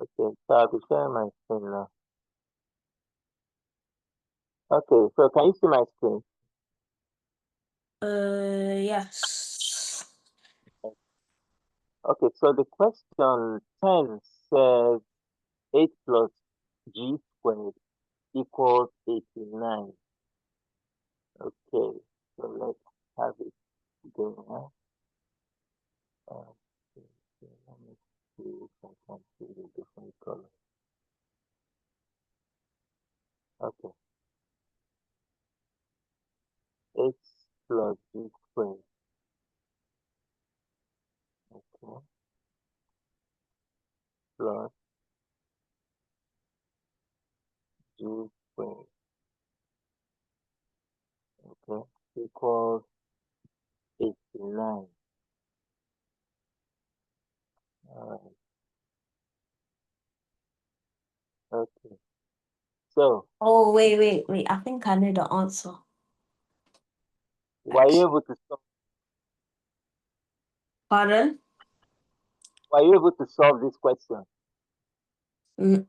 Okay, so I'll be sharing my screen now. Okay, so can you see my screen? Yes. Okay, so the question 10 says 8 plus g squared equals 89. Okay, so let's have it going now. Okay, let me see if I can see the different color. Okay, 8 plus g squared. Okay, plus g squared. Okay, equals 89. Alright, okay. So, Oh, wait. I think I know the answer. were you able to solve, Pardon? this question? N-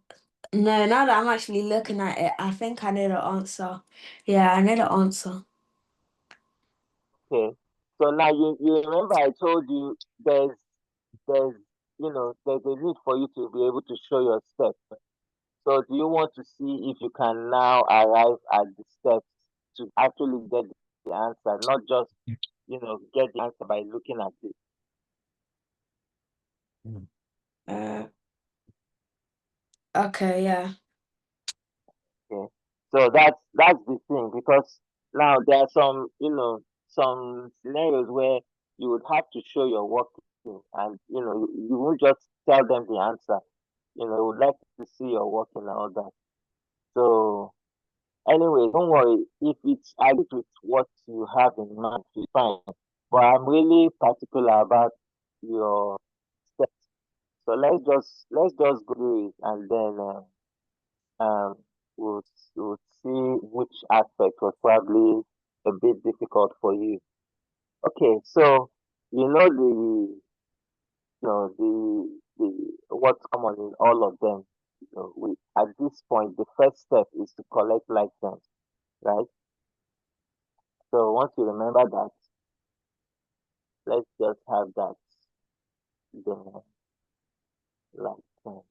No, now that I'm actually looking at it, I think I know the answer. Yeah, I know the answer. Okay. So now you remember I told you there's there's a need for you to be able to show your steps. So do you want to see if you can now arrive at the steps to actually get the answer, not just get the answer by looking at it? Uh, okay, yeah. Okay. So that's the thing, because now there are some scenarios where you would have to show your working, and you won't just tell them the answer. You would like to see your working and all that. So anyway, don't worry if it's agrees with what you have in mind, it's fine. But I'm really particular about your steps. So let's just go through it, and then um, we'll, we'll see which aspect was probably a bit difficult for you. Okay, so you know what's common in all of them. At this point, the first step is to collect like terms, right? So once you remember that, let's just have that then like term.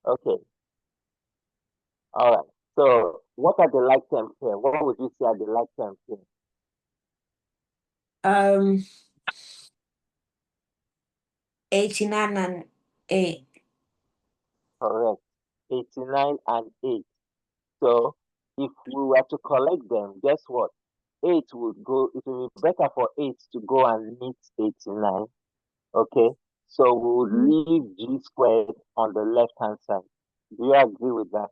Okay, all right. So what are the like terms here? What would you say are the like terms here? Um, 89 and 8. Correct. 89 and 8. So if we were to collect them, guess what? 8 would go, it would be better for 8 to go and meet 89. Okay. So we would leave g squared on the left hand side. Do you agree with that?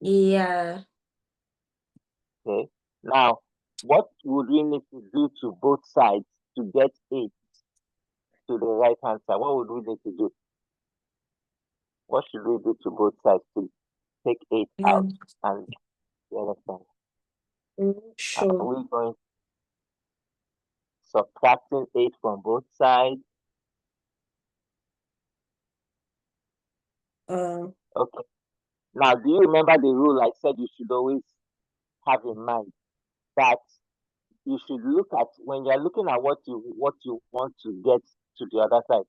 Yeah. Okay. Now, what would we need to do to both sides to get 8 to the right hand side? What would we need to do? What should we do to both sides to take 8 out Um, and the other side? Are sure. we going subtracting 8 from both sides? Uh, Okay. Now, do you remember the rule I said you should always have in mind, that you should look at, when you're looking at what you want to get to the other side,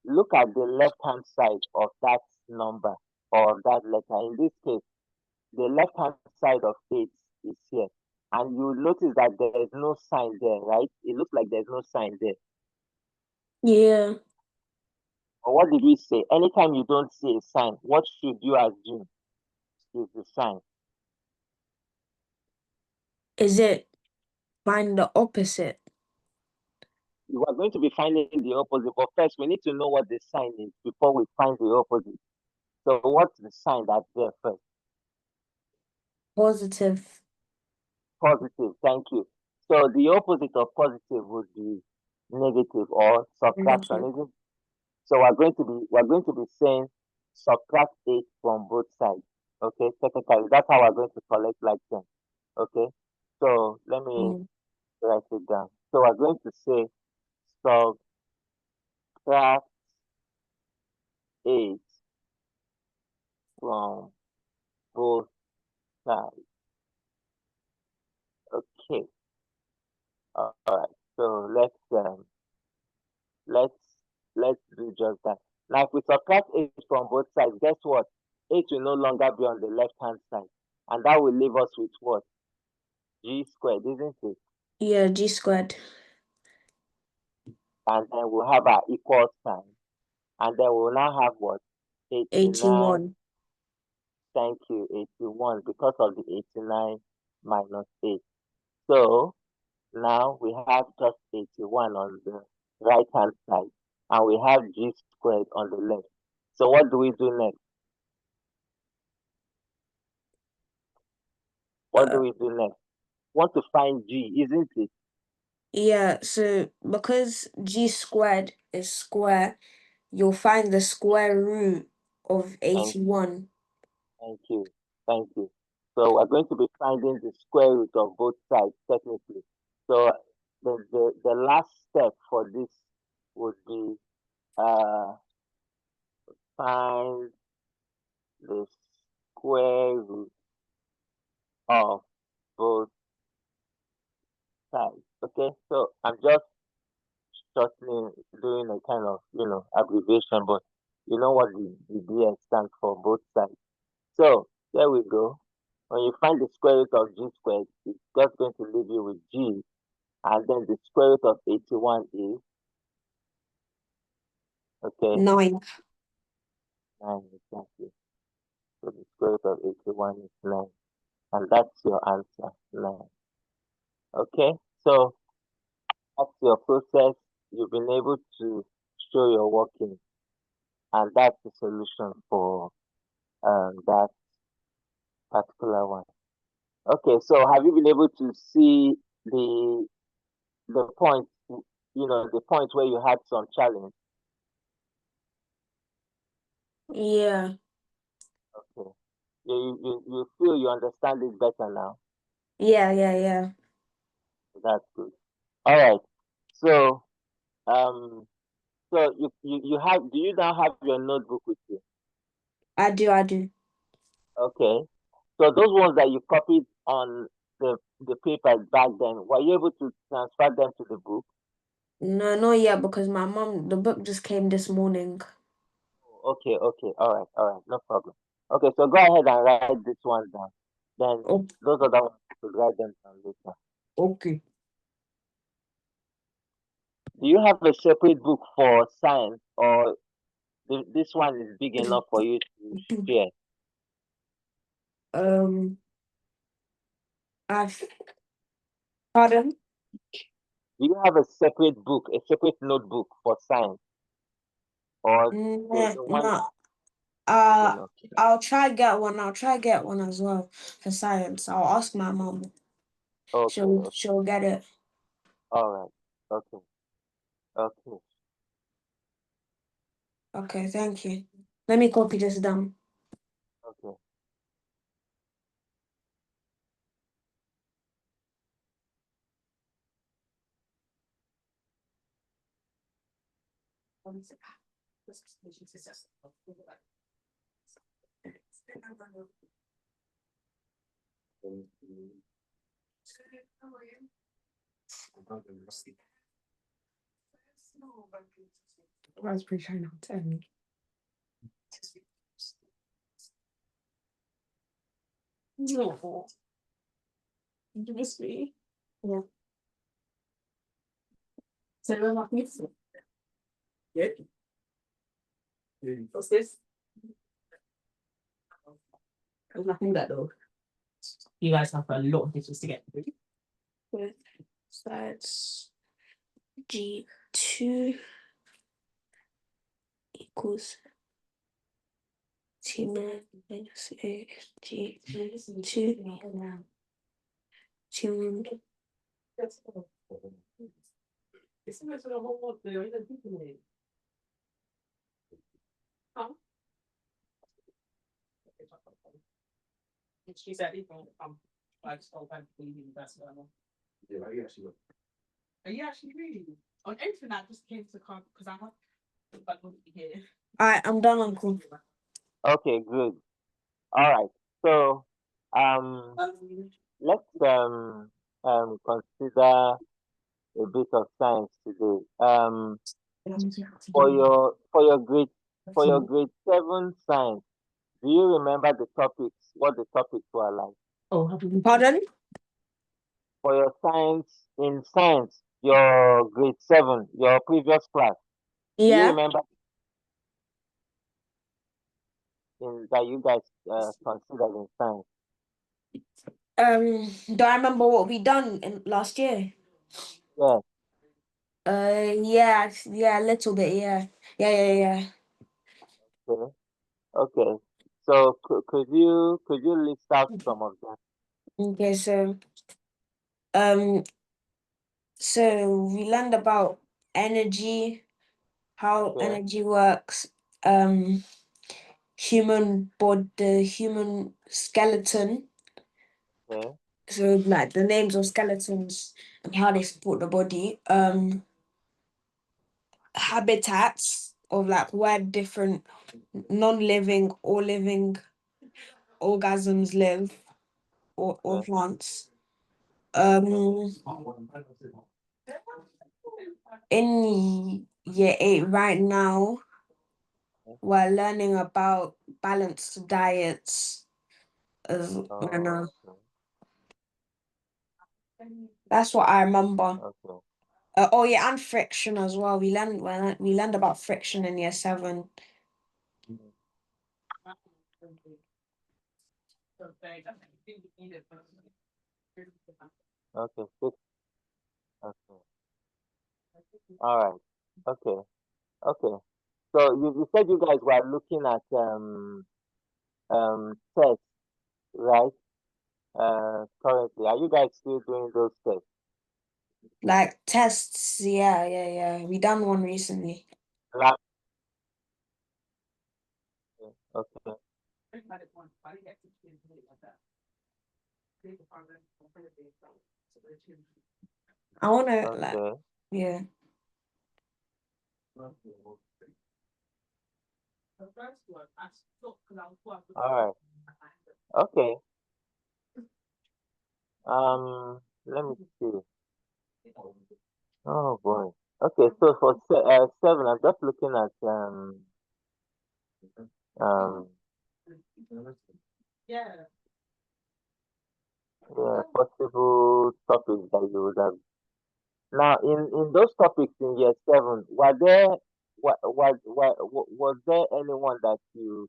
look at the left hand side of that number or that letter. In this case, the left hand side of 8 is here. And you notice that there is no sign there, right? It looks like there's no sign there. yeah. But what did we say? Anytime you don't see a sign, what should you assume is the sign? Is it find the opposite? You are going to be finding the opposite, but first we need to know what the sign is before we find the opposite. So what's the sign that's there first? Positive. Positive, thank you. So the opposite of positive would be negative or subtraction, Negative. isn't it? So we're going to be saying subtract 8 from both sides. Okay, technically that's how we're going to collect like them. Okay. So let me Mm. write it down. So we're going to say subtract 8 from both sides. Okay. All right. So let's let's do just that. Now, if we subtract 8 from both sides, guess what? 8 will no longer be on the left hand side, and that will leave us with what? G squared, isn't it? Yeah, G squared. And then we'll have our equal sign, and then we'll now have what? 89. 81. Thank you, 81, because of the 89 minus 8. So now we have just 81 on the right hand side, and we have G squared on the left. So what do we do next? What do Uh, we do next? Want to find G, isn't it? yeah, so because G squared is square, you'll find the square root of Thank, 81. thank you, thank you. So we're going to be finding the square root of both sides technically. So the last step for this would be uh find the square root of both sides. Okay, so I'm just shortening, doing a kind of abbreviation, but you know what the DS stands for, both sides. So there we go. When you find the square root of G squared, it's just going to leave you with G, and then the square root of 81 is, okay, 9. 9 exactly. So the square root of 81 is 9, and that's your answer, 9. Okay, so that's your process. You've been able to show your working, and that's the solution for that particular one. Okay, so have you been able to see the point, the point where you had some challenge? Yeah. Okay. You feel you understand it better now. Yeah, yeah, yeah. That's good. All right. So um you have, do you now have your notebook with you? I do, I do. Okay. So those ones that you copied on the papers back then, were you able to transfer them to the book? No, not yet because my mom, the book just came this morning. Okay, okay, all right, no problem. Okay, so go ahead and write this one down. Then Oh, those other ones you could write them down later. okay. Do you have a separate book for science, or this one is big enough for you to share? Um, I've, pardon? Do you have a separate book, a separate notebook for science, or the one No. is big enough? I'll try get one. I'll try get one as well for science. I'll ask my mom. Okay, She'll get it. all right, okay, okay, Okay, thank you. Let me copy this down. okay. Raspberry trying not to me. No. You miss me. Yeah. So we're not missing. Yeah. What's this? There's nothing that though. You guys have a lot of dishes to get through. With that's G2 equals T9 minus A G2 T1. She said, I just told her to leave that's what I want. Yeah, are you actually reading? Are you actually reading? On everything I just came to come because I have but wouldn't be here. Alright, I'm done, Uncle. Okay, good. All right. So um, let's consider a bit of science today. For your grade seven science, do you remember the topics? What the topics were like? Pardon? For your science in science, your grade seven, your previous class, do you Yeah. remember in that you guys considered in science? Do I remember what we done in last year? Yeah. Yeah, yeah, a little bit, yeah. Yeah, yeah, yeah. Okay. Okay. So could you list out some of them? Okay, um, so we learned about energy, how Okay. energy works, um, the human skeleton. Okay. So like the names of skeletons and how they support the body. Habitats of like where different non-living or living organisms live or Okay. plants. Okay. Um, in year eight right now, Okay. we're learning about balanced diets as I know. Okay. That's what I remember. Okay. Oh yeah, and friction as well. We learned about friction in year seven. Okay. Good. Okay. All right. Okay. Okay. So you said you guys were looking at tests, right? Currently, are you guys still doing those tests? Like tests, yeah, yeah, yeah. We done one recently. Lab. Okay. I wanna like, Okay. yeah. All right. Okay. Let me see. Oh boy. Okay. So for seven, I'm just looking at um yeah, possible topics that you would have. Now, in those topics in year seven, were there was there anyone that you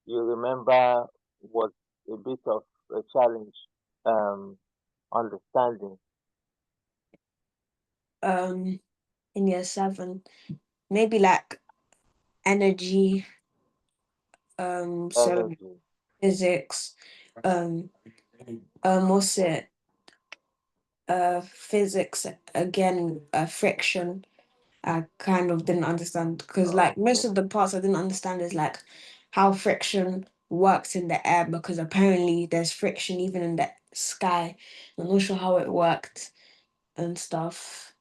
remember was a bit of a challenge um understanding Um, in year seven, maybe like energy, so energy? physics, um, what's it? Physics again, friction. I kind of didn't understand because like most Okay. of the parts I didn't understand is like how friction works in the air because apparently there's friction even in the sky. I'm not sure how it worked and stuff.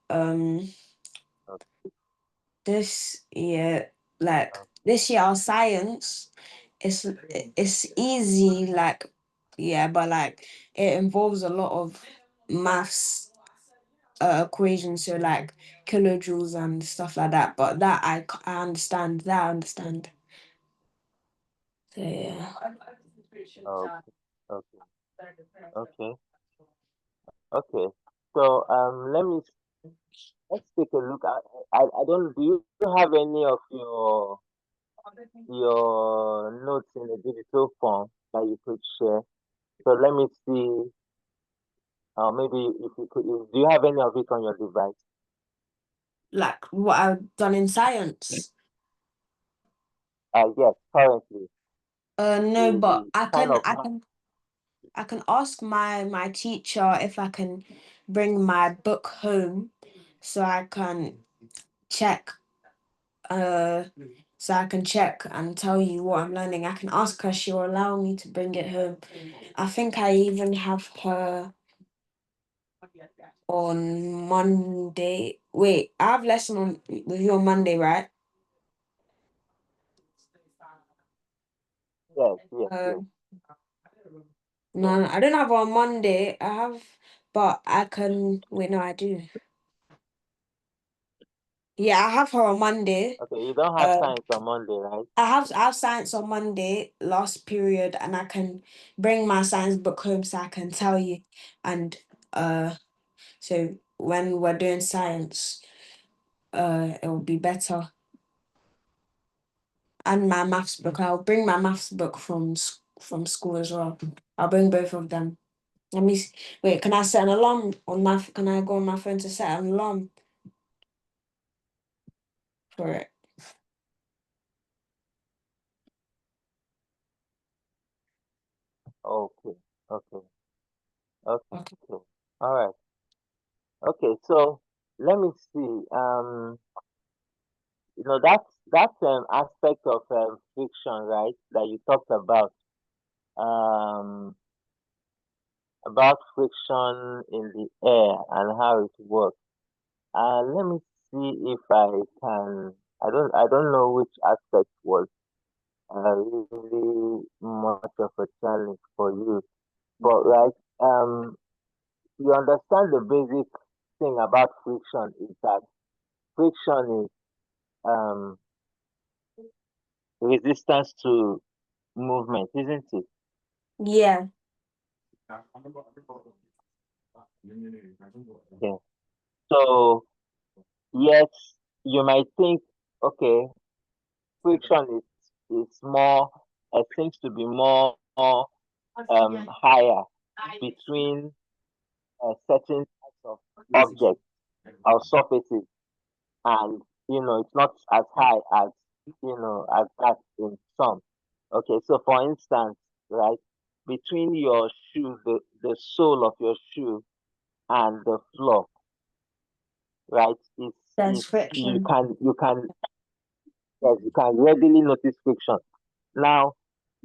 Okay. This year, like Okay. this year, our science it's easy, like yeah, but like it involves a lot of maths equations, so like kilojoules and stuff like that. But I understand. That I understand. So yeah, Okay. Okay. Okay. Okay. So let's take a look at. I don't. Do you have any of your notes in a digital form that you could share? So let me see. Maybe if you could, do you have any of it on your device? like what I've done in science. Yes, currently No, but the kind of I can ask my teacher if I can bring my book home so I can check uh so I can check and tell you what I'm learning. I can ask her, she'll allow me to bring it home. I think I even have her on Monday. Wait, I have lesson on with you on Monday, right? yes, yes, Uh, yes. No, I don't have on Monday. I have, but I can. Wait, no, I do. Yeah, I have her on Monday. Okay, you don't have Uh, science on Monday, right? I have science on Monday, last period, and I can bring my science book home so I can tell you. And uh, so when we're doing science, it will be better. And my maths book, I'll bring my maths book from school as well. I'll bring both of them. Wait. Can I set an alarm on my? Can I go on my phone to set an alarm for it? Okay, okay, okay. Okay. All right. Okay, so let me see. That's aspect of friction, right? That you talked um about friction in the air and how it works. Let me see if I can. I don't know which aspect was really much of a challenge for you, but right, you understand the basic thing about friction is that friction is um resistance to movement, isn't it? Yeah. Yeah. So yes, you might think, okay, friction is more, seems to be more higher between certain types of objects or surfaces, and it's not as high as as that in some. Okay, so for instance, right, between your shoe, the sole of your shoe and the floor, right, There's is you friction. can you can yes, you can readily notice friction. Now,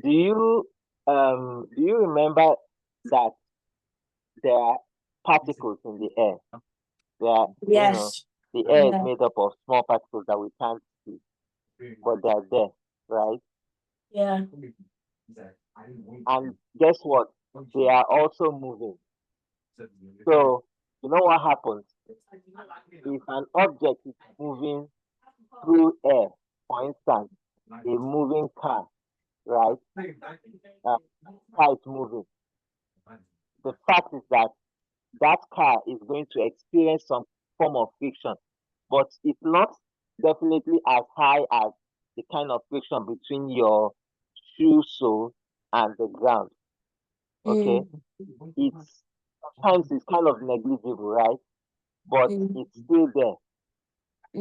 do you remember that there are particles in the air? There are, Yes. the air is Yeah. made up of small particles that we can't see, but they're there, right? Yeah. And guess what? They are also moving. So, you know what happens? If an object is moving through air, for instance, a moving car, right? Uh, car is moving. The fact is that that car is going to experience some form of friction, but it's not definitely as high as the kind of friction between your shoe sole and the ground. Okay, Mm, it's sometimes it's kind of negligible, right? But mm, it's still there,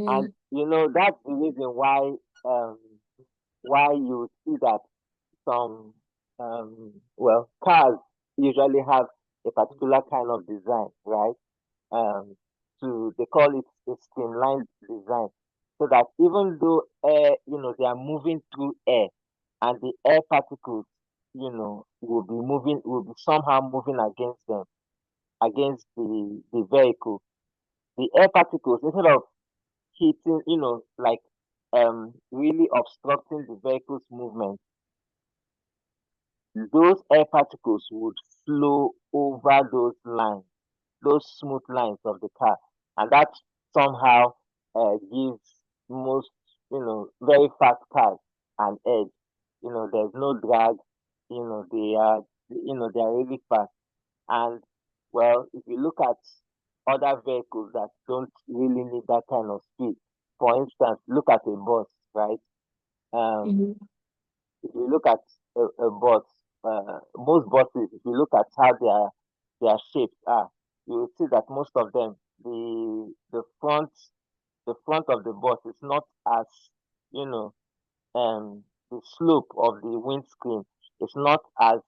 and mm. that's the reason um why you see that some cars usually have a particular kind of design, right? They call it a streamlined design, so that even though air, they are moving through air, and the air particles, will be somehow moving against them, against the vehicle. The air particles, instead of hitting, like really obstructing the vehicle's movement, those air particles would flow over those lines, those smooth lines of the car, and that somehow gives most, very fast cars an edge. There's no drag. They are really fast. And well, if you look at other vehicles that don't really need that kind of speed, for instance, look at a bus, right? Um, Mhm. if you look at a bus, most buses, if you look at how their shapes are, you will see that most of them, the front of the bus is not as, you know, the slope of the windscreen is not as,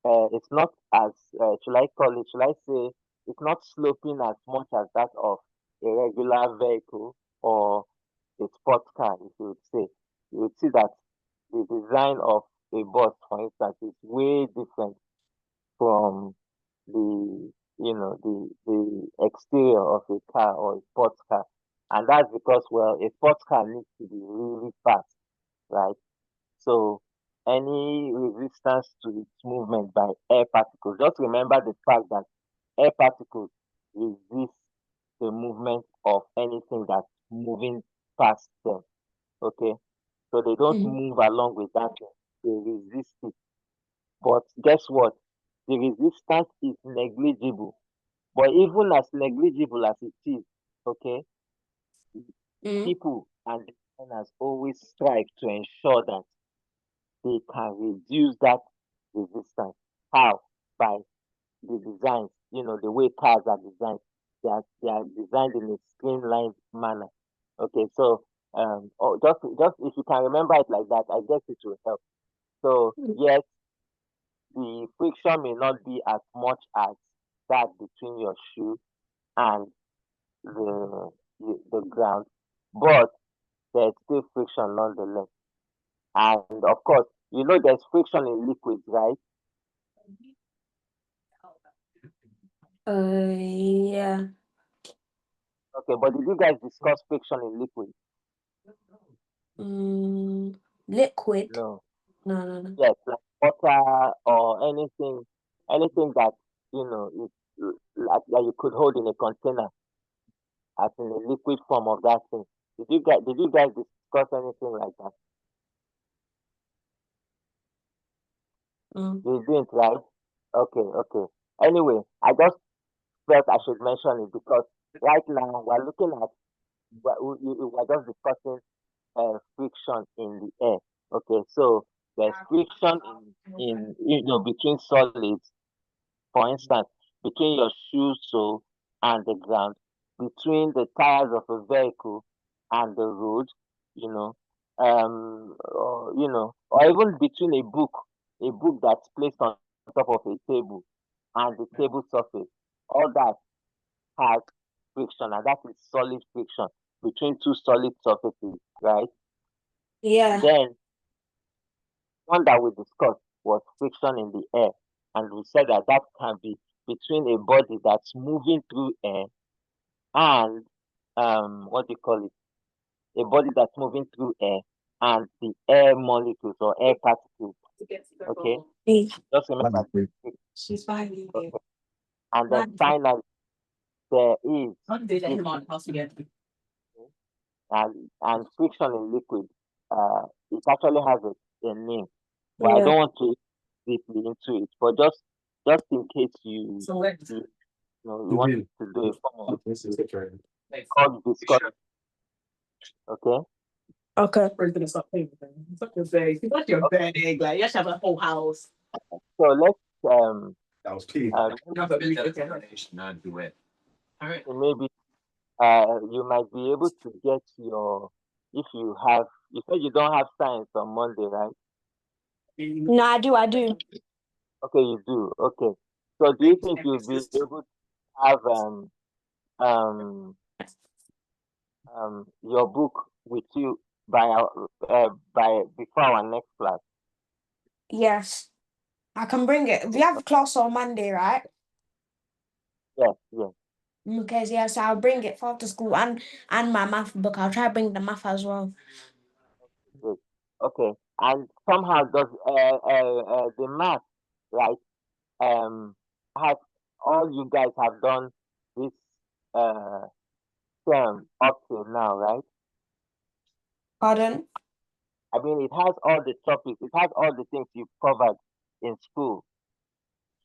should I call it, should I say, it's not sloping as much as that of a regular vehicle or a sports car, if you would say. You would see that the design of a bus, for instance, is way different from the exterior of a car or a sports car. And that's because, well, a sports car needs to be really fast, right? So, any resistance to its movement by air particles. Just remember the fact that air particles resist the movement of anything that's moving past them. Okay, so they don't Mhm. move along with that thing. They resist it. But guess what? The resistance is negligible. But even as negligible as it is, okay, Mm. people and designers always strive to ensure that they can reduce that resistance. How? By the designs, the way cars are designed. They are designed in a streamlined manner. Okay, so just if you can remember it like that, I guess it will help. So yes, the friction may not be as much as that between your shoe and the ground, but there's still friction nonetheless. And of course, there's friction in liquids, right? Yeah. Okay, but did you guys discuss friction in liquids? Mm, liquid. No. No, no, no. Yes, like water or anything that is like that you could hold in a container as in a liquid form of that thing. Did you guys discuss anything like that? Mm. You didn't, right? Okay, okay. Anyway, I just felt I should mention it because right now we're looking at we're just discussing friction in the air. Okay, so there's friction in between solids. For instance, between your shoe sole and the ground, between the tires of a vehicle and the road, you know, or even between a book that's placed on top of a table and the table surface. All that has friction, and that is solid friction between two solid surfaces, right? Yeah. Then one that we discussed was friction in the air, and we said that that can be between a body that's moving through air and what do you call it? A body that's moving through air and the air molecules or air particles. Okay, Yeah. just remember. Okay, and then finally there is friction, and friction in liquid. It actually has a name, but I Yeah. don't want to deeply into it. But just in case you want to do a form of called discussion. Okay. Okay. Okay. So let's maybe you might be able to get your if you have you said you don't have science on Monday, right? No, I do. I do. Okay, you do. Okay. So do you think you'll be able to have um your book with you by before our next class? Yes. I can bring it. We have a class on Monday, right? Yes, yes. Okay, so yeah, so I'll bring it for after school and my math book. I'll try to bring the math as well. Good. Okay. And somehow does the math, right? Has all you guys have done this uh term up till now, right? Pardon? I mean, it has all the topics, it has all the things you've covered in school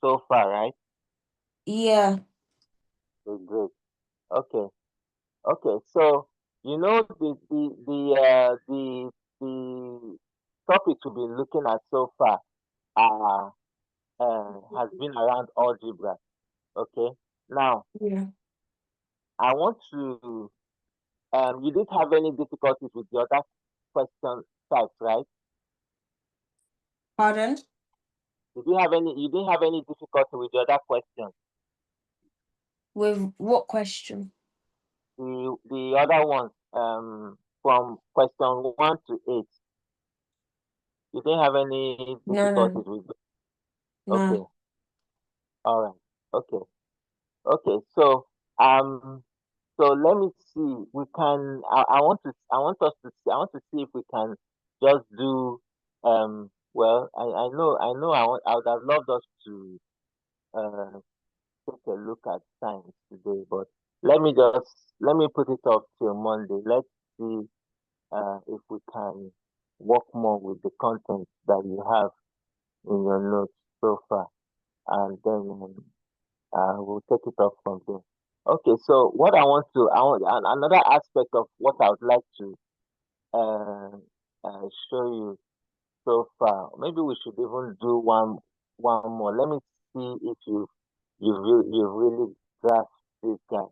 so far, right? Yeah. Okay, great. Okay, okay. So the topics we've been looking at so far are has been around algebra. Okay. Now Yeah. I want to you didn't have any difficulties with the other question types, right? Pardon? You didn't have any difficulty with the other questions. With what question? The other ones, from question 1 to 8, you didn't have any No, difficulties no, with them. Okay, no. all right, okay, okay. Um, so let me see. We can. I want to. I want us to see. I want to see if we can just do Well, I know, I would have loved us to uh, take a look at science today, but let me put it off till Monday. Let's see if we can work more with the content that you have in your notes so far, and then we'll take it up from there. Okay, so what I want another aspect of what I would like to uh, show you so far. Maybe we should even do one more. Let me see if you really grasp this guy.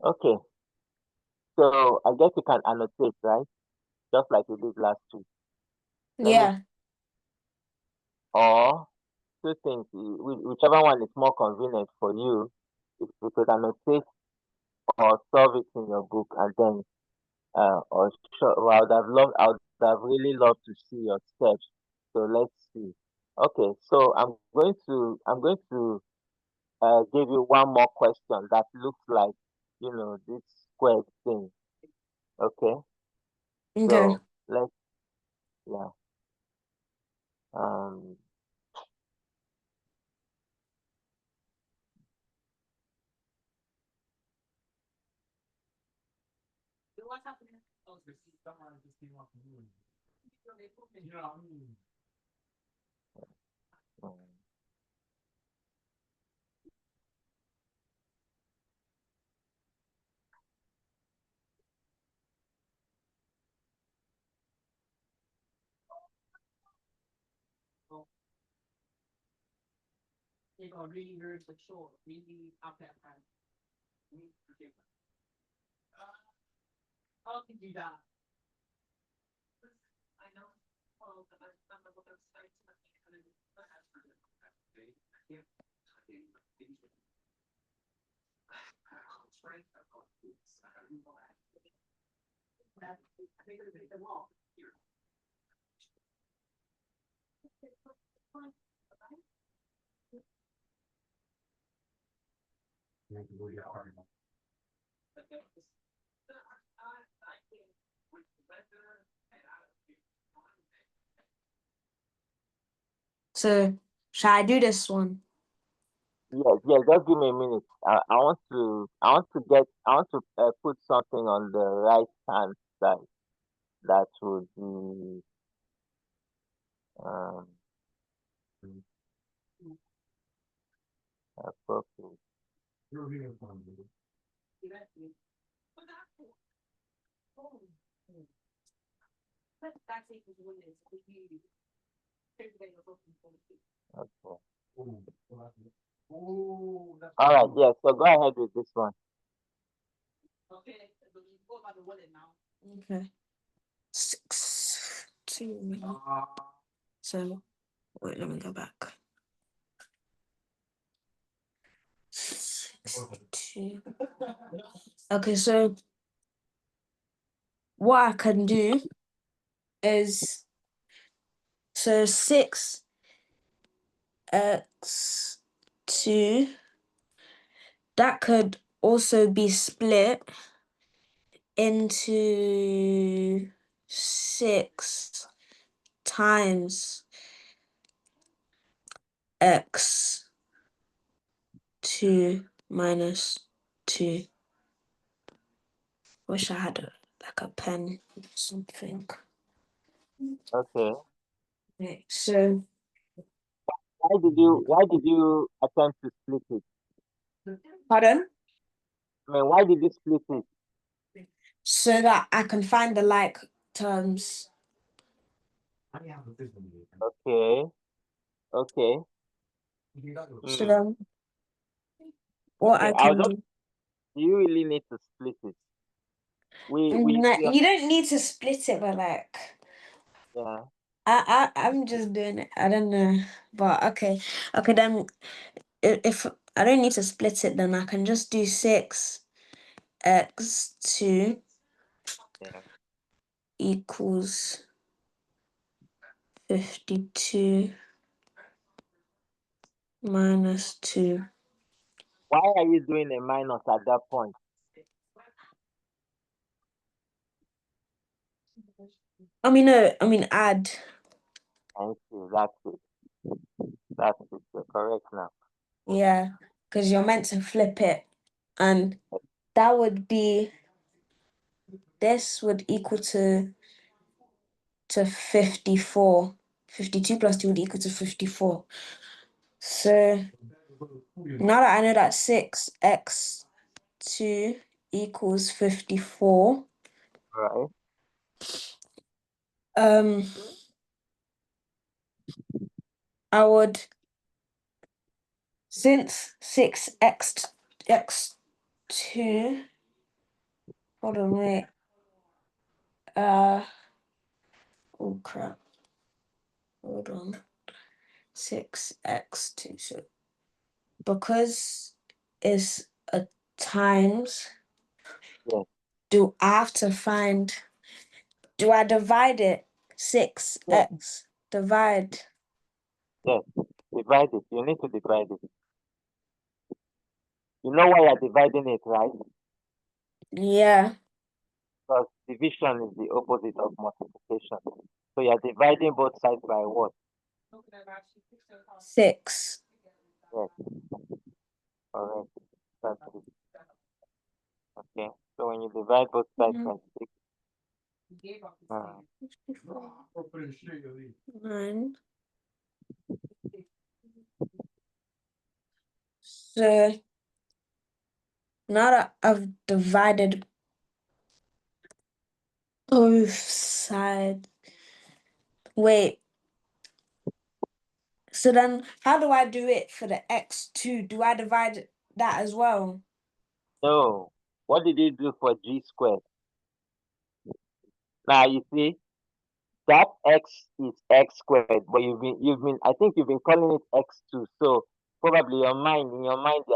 Okay, so I guess you can annotate, right? Just like you did last week. Let me Yeah. or two things, whichever one is more convenient for you. If you could annotate or solve it in your book, and then or sure, well, I would have really loved to see your steps. So let's see. Okay, so I'm going to give you one more question that looks like, this square thing. Okay, Okay. so let's, yeah, um, mm, So shall I do this one? yes, yes. Just give me a minute. I want to put something on the right hand side that would be um appropriate. Okay. All right. Yes. So go ahead with this one. Okay. 6, 2. So wait, let me go back. 2. Okay, so what I can do is, so 6x2, that could also be split into 6 times x 2 minus 2. Wish I had like a pen or something. Okay. Okay, so Why did you attempt to split it? pardon? I mean, why did you split it? So that I can find the like terms. Okay. Okay. So Hmm. then what Okay. I can do. Do you really need to split it? We You don't need to split it, but like yeah. I'm just doing it. I don't know. But okay. Okay, then if I don't need to split it, then I can just do 6x2 Yeah. equals 52 minus 2. Why are you doing a minus at that point? I mean no, I mean add. Thank you. That's it. That's it. You're correct now. Yeah, because you're meant to flip it. And that would be, this would equal to 54. 52 plus 2 would equal to 54. So now that I know that 6x2 equals 54, Right? um, I would, since 6x2, hold on, wait, uh, oh crap, hold on, 6x2, so because it's a times, Yes. do I have to find, do I divide it? Yes. 6x divide. Yes. Divide it. You need to divide it. You know why you're dividing it, right? Yeah, Because division is the opposite of multiplication. So you're dividing both sides by what? 6. Yes. Correct. That's it. Okay. So when you divide both sides Mhm. by 6, uh, 9. So now that I've divided both sides, wait, so then how do I do it for the x2? Do I divide that as well? no. What did you do for g squared? Now you see that x is x squared, but you've been I think you've been calling it x2. So probably in your mind you're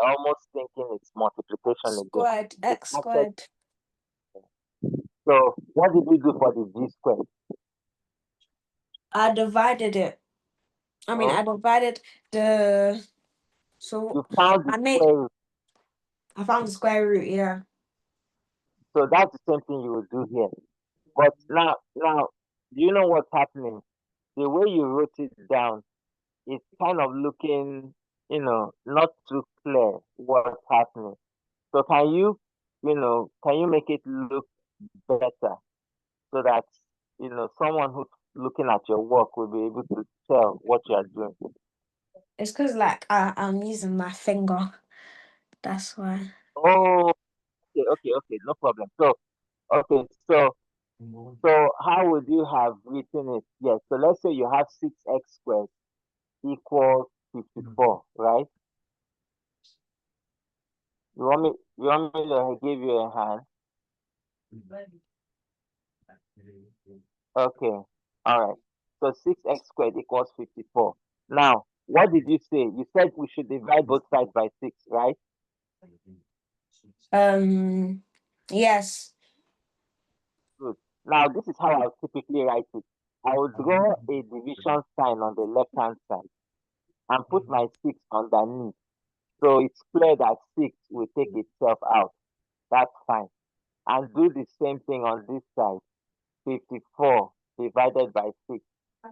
almost thinking it's multiplication again. Squared, It's x actually, squared. so what did you do for the g squared? I divided it. I mean, No? I divided the, so You found the I made, square root. I found the square root, yeah. So that's the same thing you will do here. But now, do you know what's happening? The way you wrote it down, it's kind of looking, not too clear what's happening. So can you make it look better so that, someone who's looking at your work will be able to tell what you are doing? It's because like I'm using my finger. That's why. Oh, okay, okay, okay, no problem. So, okay, so how would you have written it? Yes, so let's say you have 6x squared equals 54, right? You want me to give you a hand? Okay. All right. So 6x squared equals 54. Now, what did you say? You said we should divide both sides by 6, right? Um, yes. Good. Now, this is how I would typically write it. I would draw a division sign on the left-hand side and put my 6 underneath. So it's clear that 6 will take itself out. That's fine. And do the same thing on this side. 54 divided by 6.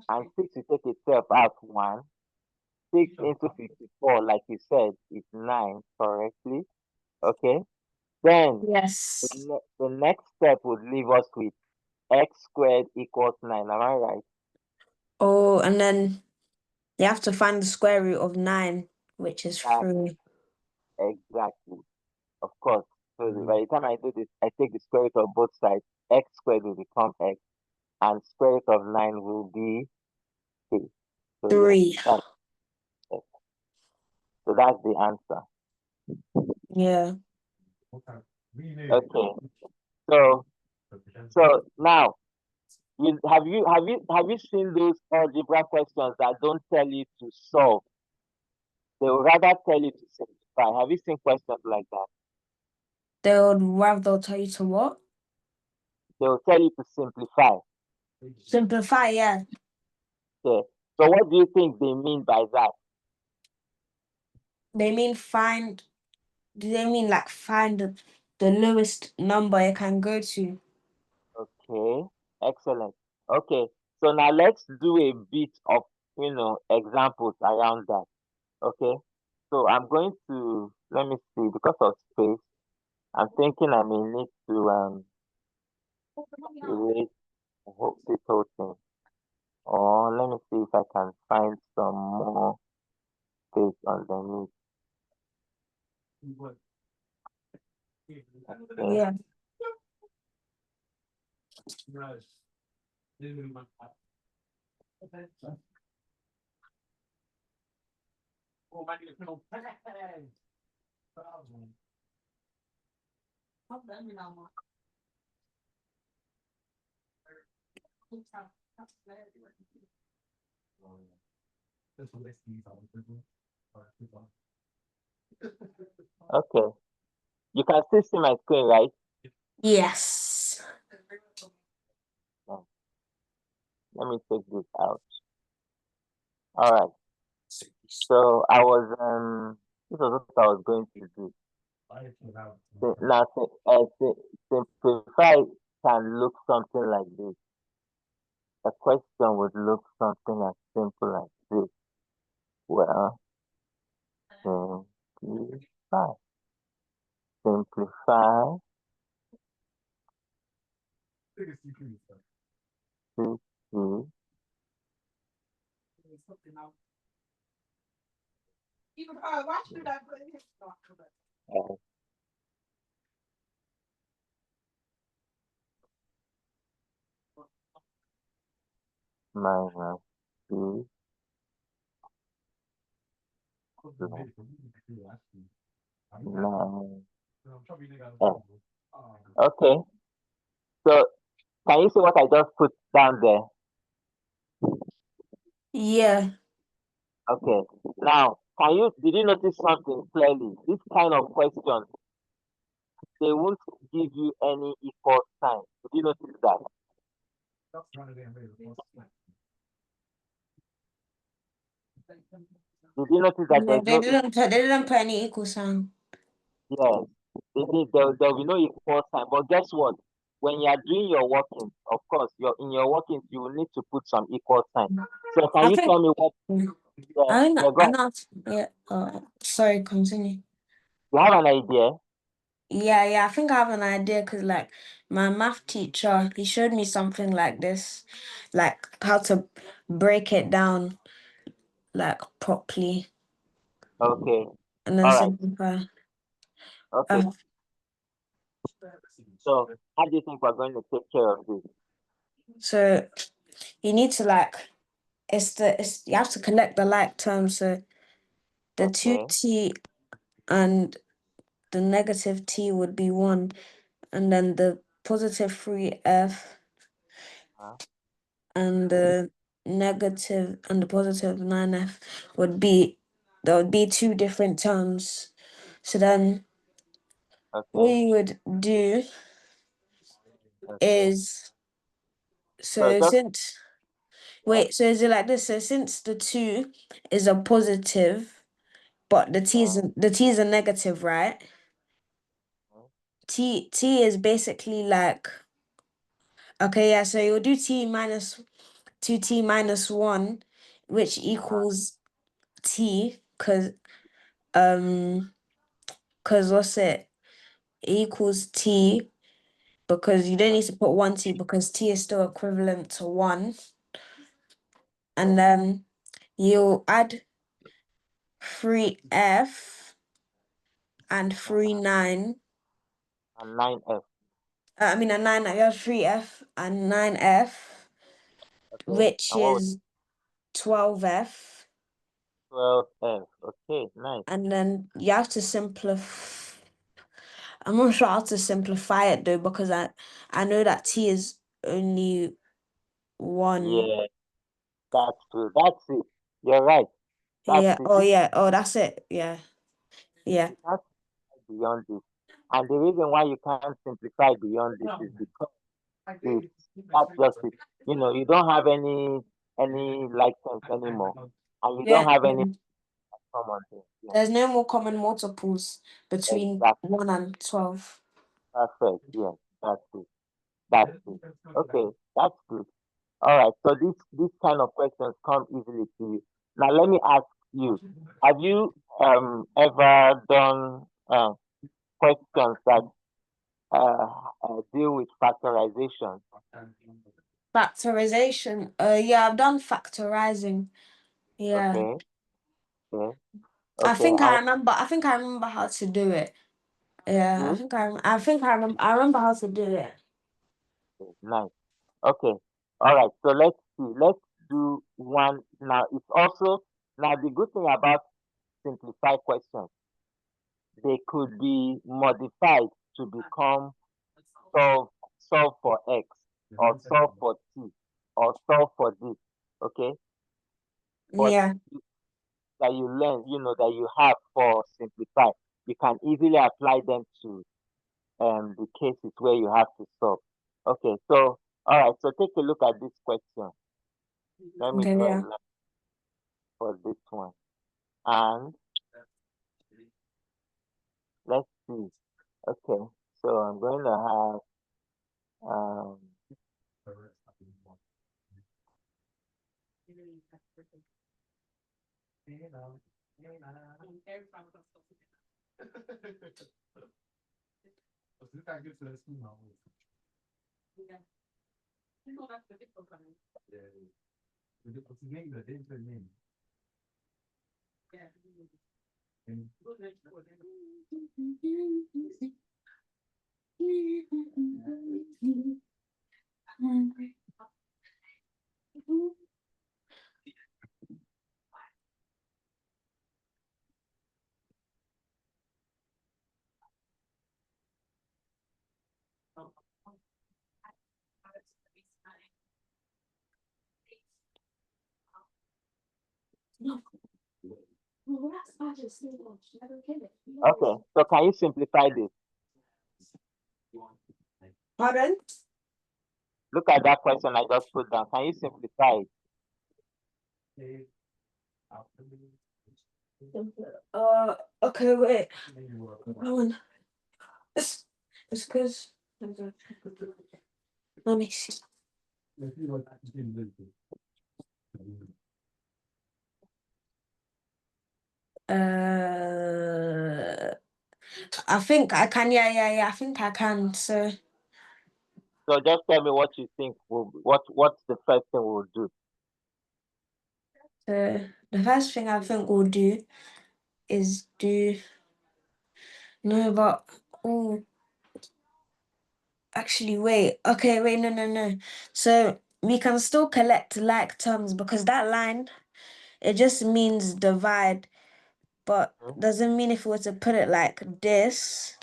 And 6 will take itself out 1. 6 into 54, like you said, is 9 correctly. Okay. Then Yes. the next step would leave us with x squared equals 9. Am I right? Oh, and then you have to find the square root of 9, which is That 3. exactly. Of course. So by the time I do this, I take the square root of both sides. X squared will become x, and square root of 9 will be 3. So yes, 3. yes. So that's the answer. Yeah. Okay. So now have you seen those algebra questions that don't tell you to solve? They will rather tell you to simplify. Have you seen questions like that? They'll tell you to what? They will tell you to simplify. Simplify, yeah. Yeah. So what do you think they mean by that? They mean find, do they mean like find the lowest number it can go to? Okay. Excellent. Okay. So now let's do a bit of, examples around that. Okay. So I'm going to, let me see, because of space, I'm thinking I may need to erase this whole thing. Or let me see if I can find some more space underneath. Okay. Yeah. Okay. You can still see my screen, right? Yes. No. Let me take this out. All right. So this was what I was going to do. Now, simplify can look something like this. A question would look something as simple as this. Well, simplify, simplify, to see, uh, minus b plus 9f. Okay. So can you see what I just put down there? Yeah. Okay. Now, did you notice something clearly? This kind of question, they won't give you any equal sign. Did you notice that? Did you notice that No, there's no equal? they didn't put any equal sign. Yes. There'll be no equal sign. But guess what? When you are doing your workings, of course, in your workings, you will need to put some equal sign. So can I you think tell me what? Yeah, yeah, go I ahead. know. Yeah. Sorry, continue. You have an idea? Yeah, I think I have an idea because like my math teacher, he showed me something like this, like how to break it down like properly Okay. and then All right. simplify. Okay. Uh, So how do you think we're going to take care of this? so you need to like it's you have to collect the like terms. So the two Okay. t and the negative t would be one, and then the positive 3f Uh, and the negative and the positive 9f would be there would be two different terms. So then what okay. you would do Okay. is So so just since yeah, wait, so is it like this? So since the two is a positive, but yeah. the t is a negative, right? T is basically like okay, yeah, so you'll do t minus 2t minus 1, which equals t, um, because what's it? It equals t because you don't need to put 1t because t is still equivalent to 1. And then you add 3f and 3 Uh-huh. 9. And 9f. I mean, a 9, you have 3f and 9f, Okay. which And what was is 12f. 12f? Okay, nice. And then you have to simplify. I'm not sure how to simplify it though, because I know that t is only one. Yeah, that's true. That's it. You're right. That's Yeah. it. Oh, yeah. Oh, that's it. Yeah. Yeah. You can't simplify beyond this. And the reason why you can't simplify beyond this is because it's that's just it. You don't have any license anymore. And you don't Yeah. have any common thing. Yeah. There's no more common multiples between Exactly. 1 and 12. Perfect. Yes. That's it. That's it. Okay. That's good. All right. So this kind of questions come easily to you. Now let me ask you: have you ever done questions that uh, deal with factorization? Factorization. Yeah, I've done factorizing. Yeah. Okay. Okay. I Okay. think I And remember. I think I remember how to do it. Yeah, you? I think I remember. I remember how to do it. Okay, nice. Okay. All right. So let's see. Let's do one now. It's also now the good thing about simplified questions, they could be modified to become solve solve for X or solve for T or solve for this. Okay. But Yeah. that you learn, that you have for simplify, you can easily apply them to the cases where you have to solve. Okay, so all right, so take a look at this question. Let me Okay. draw a Yeah. line for this one. And let's see. Okay, so I'm going to have okay, so can you simplify this? Pardon? Look at that question I just put down. Can you simplify it? Okay, wait. Hold on. It's because. Let me see. I think I can. Yeah, yeah, yeah. I think I can. So, So just tell me what you think what's the first thing we'll do. the first thing I think we'll do is do no, but oh, actually, wait. Okay, wait. No, no, no. So we can still collect like terms because that line it just means divide, but Hmm? doesn't mean if we were to put it like this,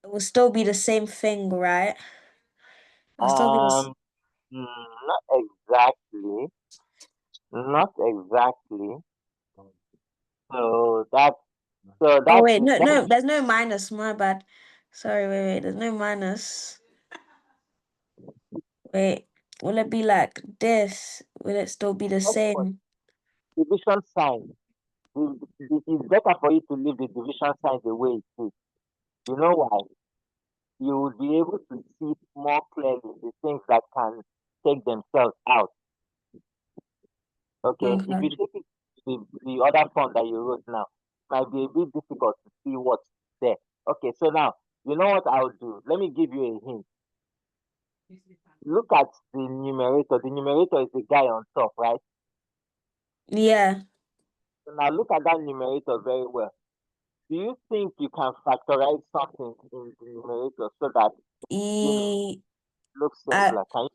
it will still be the same thing, right? It will still be this. Um, Not exactly. Not exactly. So that so Oh that's wait, the no, that no, there's no minus. My bad. Sorry, wait, wait. There's no minus. Wait, will it be like this? Will it still be the just for same? division sign. It's better for you to leave the division sign the way it is. You know why? You will be able to see more clearly the things that can take themselves out. Okay. If Okay. you take it the other form that you wrote now, might be a bit difficult to see what's there. Okay, so now you know what I'll do. Let me give you a hint. Look at the numerator. The numerator is the guy on top, right? Yeah. So now look at that numerator very well. Do you think you can factorize something in the numerator so that you know E, looks I, simpler? Can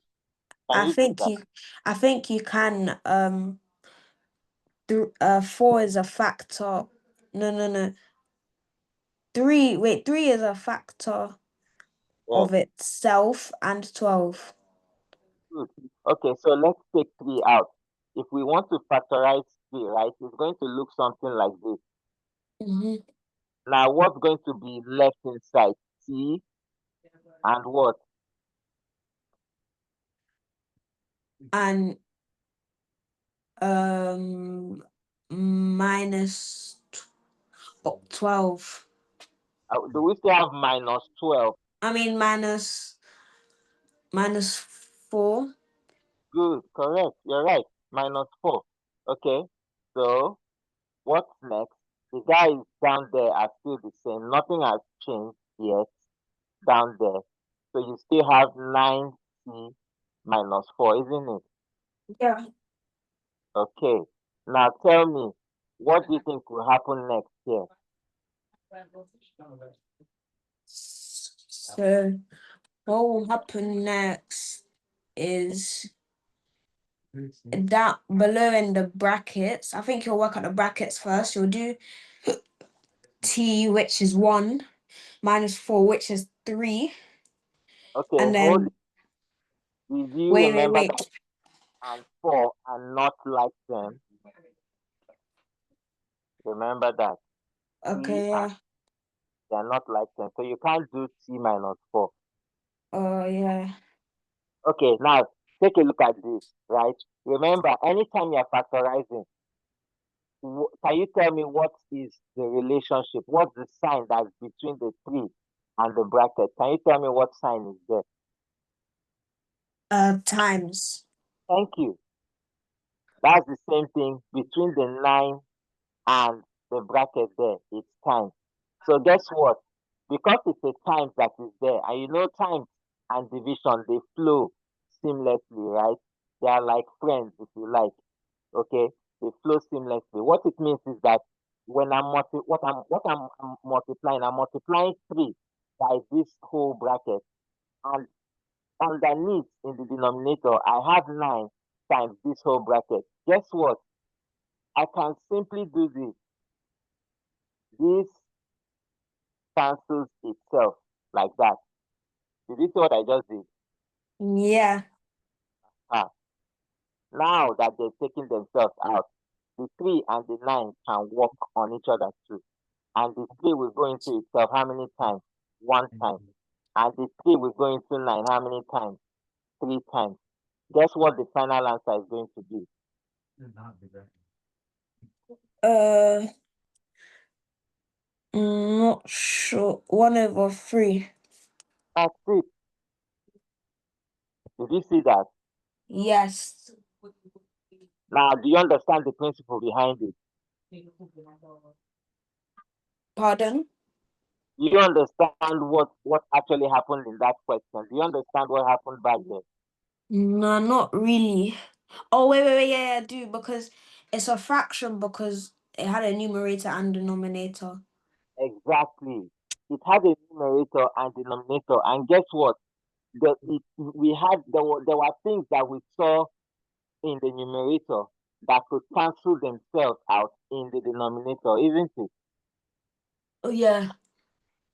I you do think that? you, I think you can. Four is a factor. No, no, no. Three. Wait, three is a factor Yeah, of itself and 12. good. Okay, so let's take three out. If we want to factorize three, right, it's going to look something like this. Mm-hmm. Now, what's going to be left inside? T and what? And um minus 12. Do we still have minus 12? I mean minus 4. Good, correct. You're right. Minus 4. Okay. So what's next? The guys down there are still the same. Nothing has changed yet down there. So you still have 9c minus 4, isn't it? Yeah. Okay. Now tell me, what do you think will happen next here? So what will happen next is that below in the brackets, I think you'll work out the brackets first. You'll do t, which is 1, minus 4, which is 3, Okay, and hold then it. Did you remember wait. that and 4 are not like them? Remember that. C Okay, and yeah. they are not like them. So you can't do c minus 4. Oh, yeah. Okay, now take a look at this, right? Remember, anytime you're factorizing, can you tell me what is the relationship? What's the sign that's between the 3 and the bracket? Can you tell me what sign is there? Times. Thank you. That's the same thing between the 9 and the bracket there. It's times. So guess what? Because it's a times that is there, and you know times and division, they flow seamlessly, right? They are like friends, if you like. Okay, they flow seamlessly. What it means is that when I'm multiplying, I'm multiplying 3 by this whole bracket, and underneath in the denominator, I have 9 times this whole bracket. Guess what? I can simply do this. This cancels itself like that. Did you see what I just did? Yeah. Ah, now that they're taking themselves out, the 3 and the 9 can work on each other too. And the 3 will go into itself how many times? One time. And the 3 will go into 9 how many times? 3 times. Guess what the final answer is going to be? Uh, not sure. 1/3. That's it. Did you see that? Yes. Now, do you understand the principle behind it? Pardon? Do you understand what actually happened in that question? Do you understand what happened back there? No, not really. Oh, wait. Yeah, I do because it's a fraction because it had a numerator and denominator. Exactly. It had a numerator and denominator, and guess what? There were things that we saw in the numerator that could cancel themselves out in the denominator, isn't it? Oh, yeah.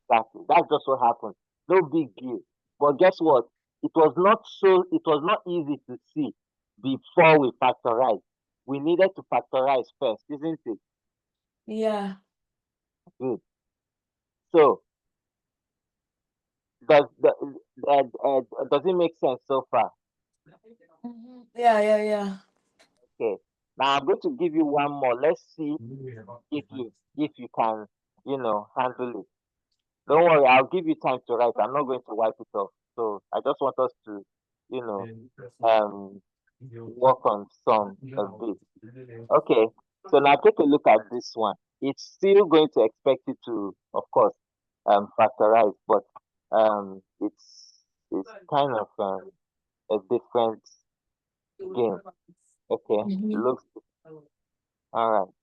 That's just what happened. No big deal. But guess what? It was not easy to see before we factorize. We needed to factorize first, isn't it? Yeah. Good. So does the does it make sense so far? Yeah. Okay. Now I'm going to give you one more. Let's see if you can, handle it. Don't worry, I'll give you time to write. I'm not going to wipe it off. So I just want us to, you know, um work on some of this. Okay. So now take a look at this one. It's still going to expect you to, of course, factorize, but it's kind of a different game. Okay. It Mhm. looks all right.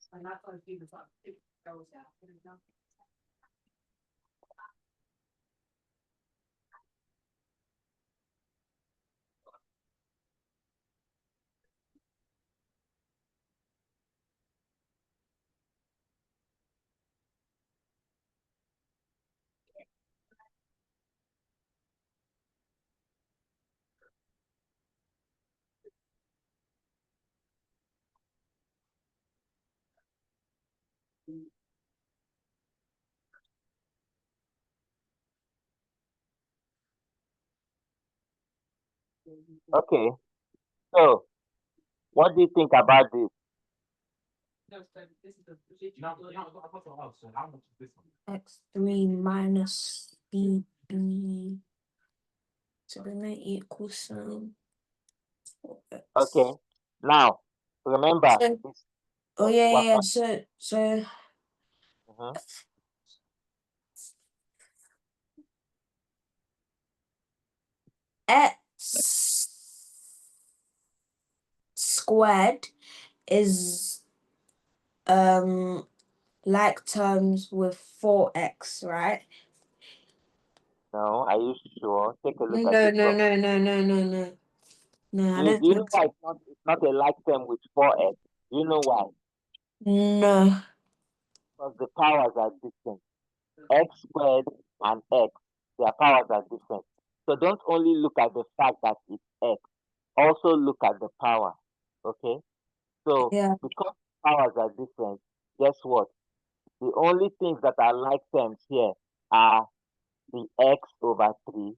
Okay. So what do you think about this? X3 minus B. B to the net equal sign of Okay. x. Now, remember, So, it's oh what yeah, we're yeah, yeah. So mhm. x squared is like terms with 4x, right? No, are you sure? Take a look at No, it no, from. no, no, no, no, no. No, I Do don't you know think so. why it's not a like term with 4x? You know why? No. Because the powers are different. X squared and x, their powers are different. So don't only look at the fact that it's x, also look at the power. Okay? So Yeah. because powers are different, guess what? The only things that are like terms here are the x over 3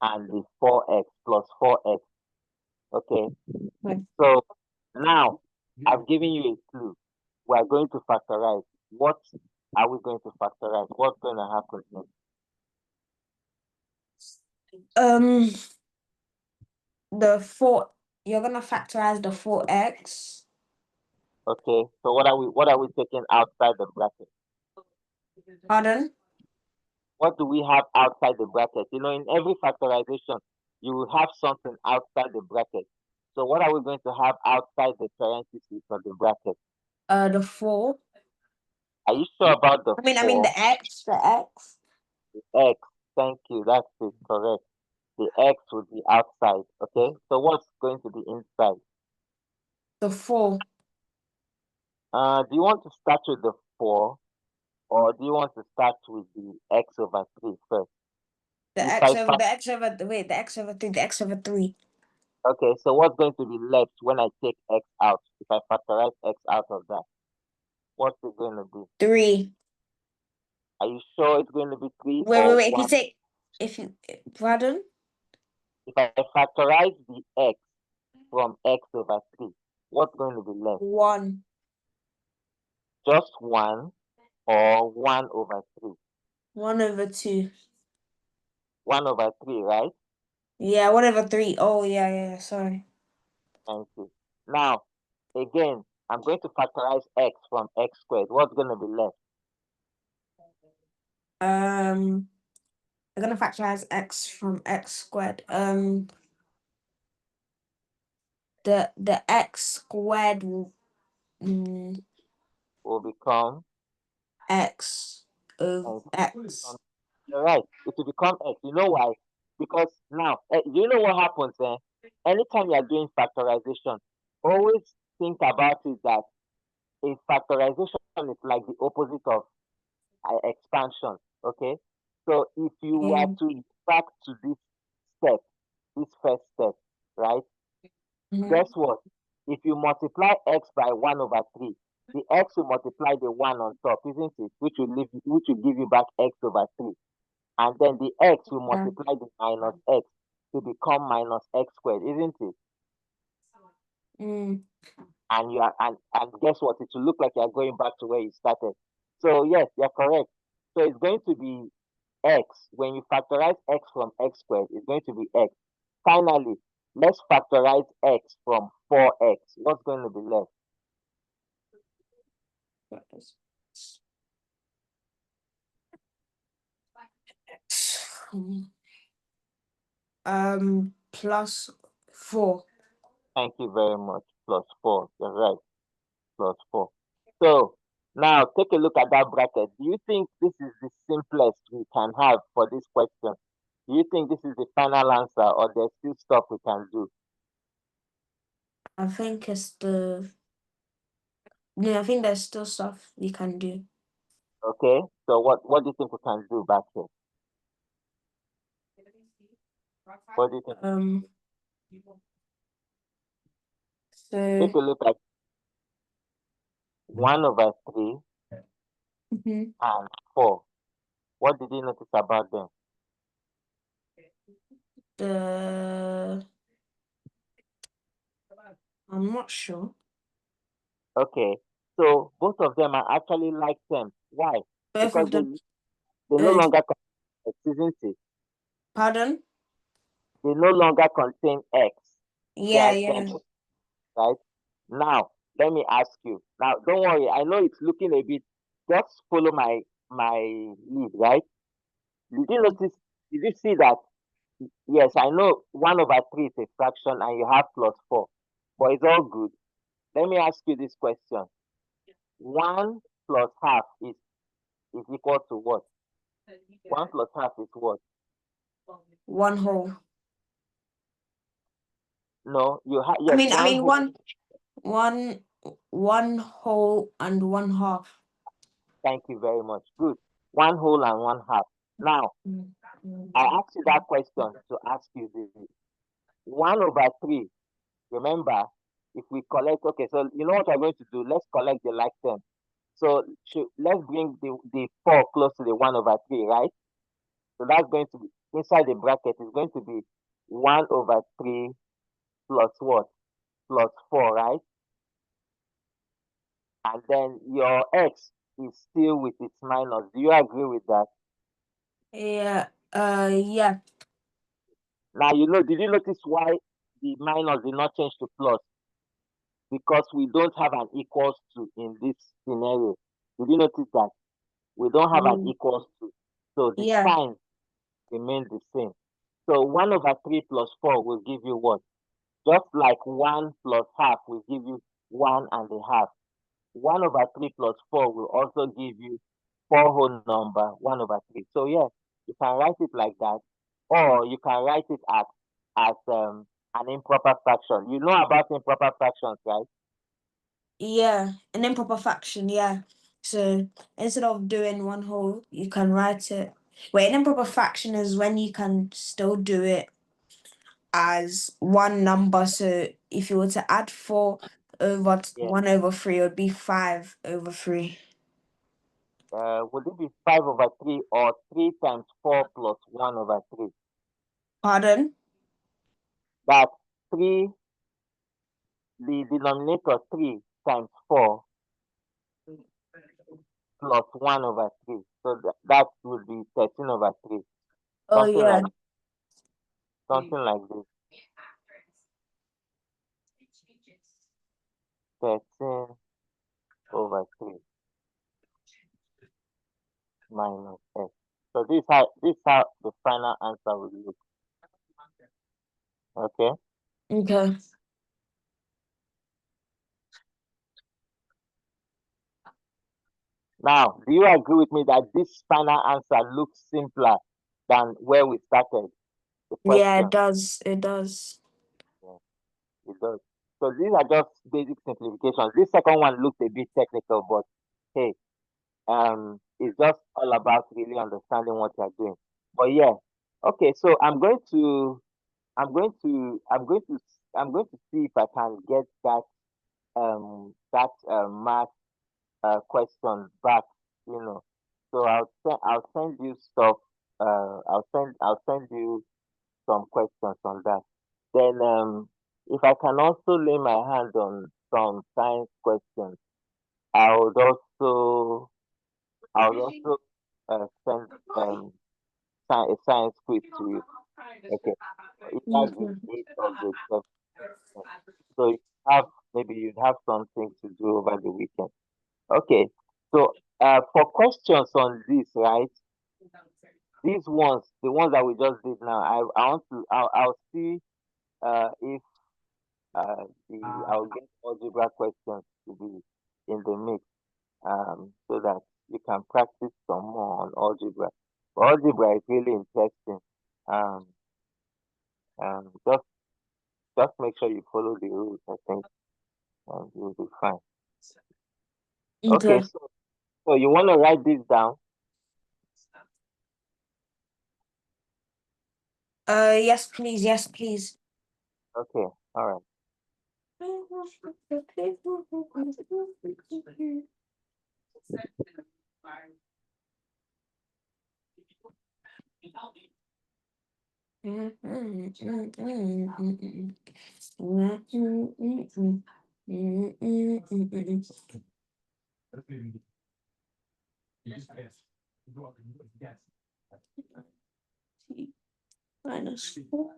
and the 4x plus 4x. Okay? Right. So now I've given you a clue. We are going to factorize. What are we going to factorize? What's going to happen next? Um, the four, you're gonna factorize the 4x. Okay, so what are we taking outside the bracket? Pardon? What do we have outside the bracket? In every factorization, you will have something outside the bracket. So what are we going to have outside the parentheses of the bracket? The 4. Are you sure about the I mean four? the x. The x. Thank you. That's it. Correct. The x would be outside. Okay. So what's going to be inside? The 4. Do you want to start with the 4 or do you want to start with the x over 3 first? If I The x over wait, the x over 3, the x over 3. Okay, so what's going to be left when I take x out? If I factorize x out of that, what's it going to be? 3. Are you sure it's going to be 3 or Wait, if you 1? take pardon? If I factorize the x from x over 3, what's going to be left? 1. Just 1 or 1 over 3? 1 over 2. 1 over 3, right? Yeah, 1 over 3. Oh yeah, yeah, yeah, sorry. Thank you. Now, again, I'm going to factorize x from x squared. What's going to be left? Um I'm gonna factorize x from x squared. The x squared will Will become, x of thank x. you. You're right. It will become x. You know why? Because now, you know what happens? Anytime you are doing factorization, always think about it that a factorization is like the opposite of expansion. Okay. So if you were Yeah. to back to this step, this first step, right? Guess Mhm. what? If you multiply x by 1 over 3, the x will multiply the 1 on top, isn't it? Which will give you back x over 3. And then the x will Yeah. multiply the minus x to become minus x squared, isn't it? Mm. And guess what? It will look like you're going back to where you started. So yes, you're correct. So it's going to be x. When you factorize x from x squared, it's going to be x. Finally, let's factorize x from 4x. What's going to be left? Plus 4. Thank you very much. Plus 4. You're right. Plus 4. So now take a look at that bracket. Do you think this is the simplest we can have for this question? Do you think this is the final answer or there's still stuff we can do? I think it's the no, I think there's still stuff we can do. Okay. So what do you think we can do back here? What do you think? Um, so Take a look at 1 over 3 mhm. and 4. What did you notice about them? the I'm not sure. Okay. So both of them are actually like terms. Why? Both Because of they them. they no Uh, longer connect, isn't it? Pardon? They no longer contain X. Yeah, They're yeah. just right. Now, let me ask you. Now, don't worry. I know it's looking a bit. Just follow my lead, right? Did you notice? Did you see that? Yes, I know 1/3 is a fraction, and you have plus 4, but it's all good. Let me ask you this question: 1 plus half is equal to what? 1 plus half is what? One whole. No, you have I yes, mean, I one mean whole. one, one whole and one half. Thank you very much. Good. One whole and one half. Now, I asked you that question to ask you this. 1/3. Remember, if we collect, okay, so you know what we're going to do? Let's collect the like term. So let's bring the 4 close to the 1/3, right? So that's going to be inside the bracket is going to be 1/3 plus what? Plus 4, right? And then your x is still with its minus. Do you agree with that? Yeah. Yeah. Now, did you notice why the minus did not change to plus? Because we don't have an equals to in this scenario. Did you notice that? We don't have an Mm, equals to. So the yeah. sign remains the same. So 1/3 plus 4 will give you what? Just like 1 plus half will give you 1 1/2. 1/3 plus 4 will also give you 4 whole number 1/3. So yes, you can write it like that, or you can write it as an improper fraction. You know about improper fractions, right? Yeah. An improper fraction. Yeah. So instead of doing one whole, you can write it. Wait, an improper fraction is when you can still do it as one number. So if you were to add four over Yeah. 1/3, it would be 5/3. Would it be 5/3 or 3 times 4 plus 1/3? Pardon? That 3, the denominator 3 times 4 plus 1/3. So that would be 13/3. Oh Something yeah. like something like this. 13/3 minus x. So this how the final answer will look. Okay. Okay. Now, do you agree with me that this final answer looks simpler than where we started the Yeah, it question? does. It does. Yeah, it does. So these are just basic simplifications. This second one looks a bit technical, but hey, it's just all about really understanding what you're doing. But yeah, okay. So I'm going to see if I can get that math question back. You know, so I'll send you stuff. I'll send you some questions on that. Then if I can also lay my hand on some science questions, I would also I would also send a science quiz to you. Okay, so either grade Okay. 8 or grade 7. So have maybe you'd have something to do over the weekend. Okay, so for questions on this, right? These ones, the ones that we just did now, I want to I'll see if I'll get algebra questions to be in the mix, so that you can practice some more on algebra. Algebra is really interesting. Um, just make sure you follow the rules. I think you'll be fine. Okay, Okay. so you want to write this down? Yes, please. Yes, please. Okay, all right. minus 4.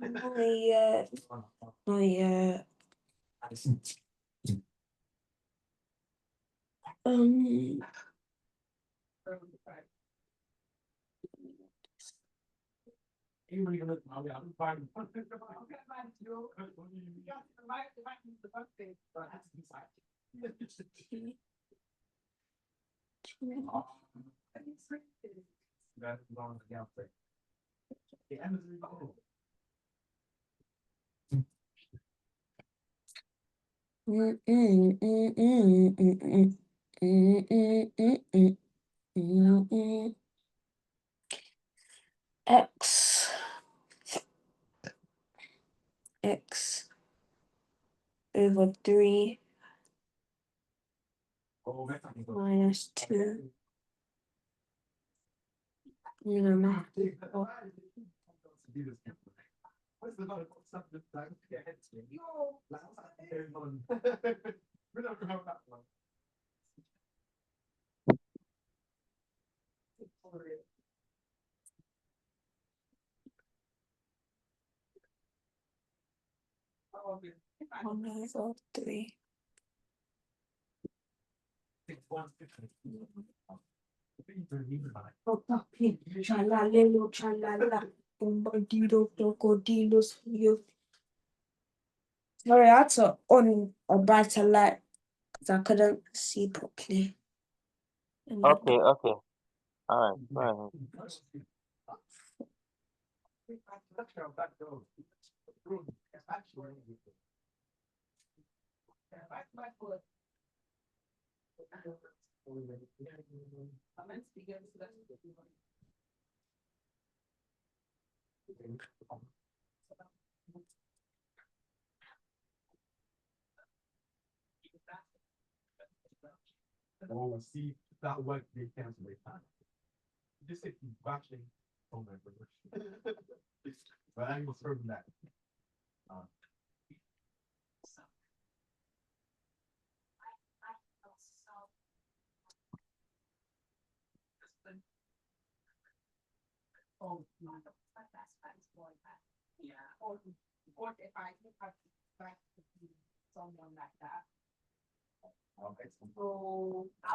Not yet. Not yet. X over 3 minus 2. Math. One over 3. Oh, papi, chalalelo, chalala, bombardiro, crocodilos, you. Sorry, I had to on a brighter light because I couldn't see properly. Okay, okay. All right, go ahead.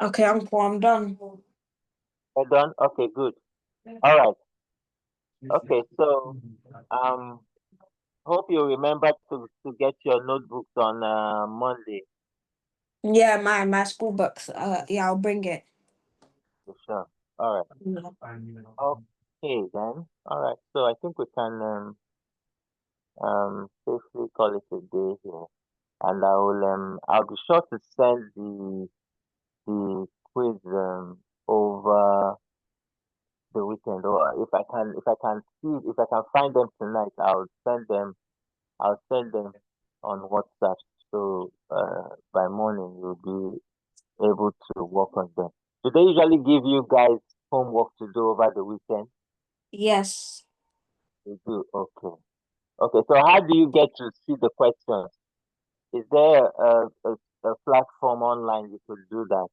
Okay, Uncle, I'm done. You're done? Okay, good. All right. Okay, so um, hope you remember to get your notebooks on Monday. Yeah, my school books. Yeah, I'll bring it. For sure. All right. Okay then. All right. So I think we can safely call it a day here, and I'll be sure to send the quiz over the weekend, or if I can find them tonight, I'll send them on WhatsApp. So by morning you'll be able to work on them. Do they usually give you guys homework to do over the weekend? Yes. They do. Okay. Okay. So how do you get to see the questions? Is there a platform online you could do that?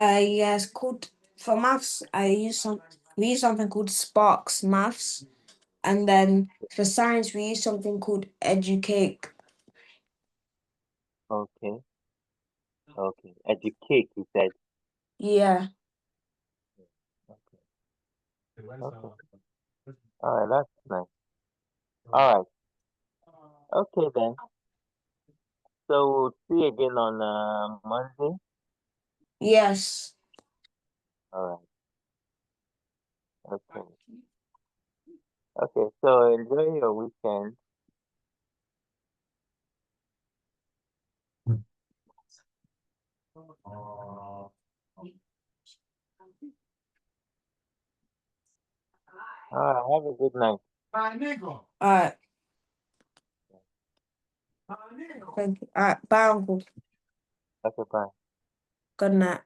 Yes, called for maths. We use something called Sparks Maths, and then for science we use something called Educate. Okay. Okay. Educate, you said. Yeah. Okay. Okay. All right. That's nice. All right. Okay then. So we'll see you again on Monday. Yes. All right. Okay. Okay. So enjoy your weekend. All right. Have a good night. Alright. Thank you. Alright. Bye, Uncle. Okay. Bye. Good night.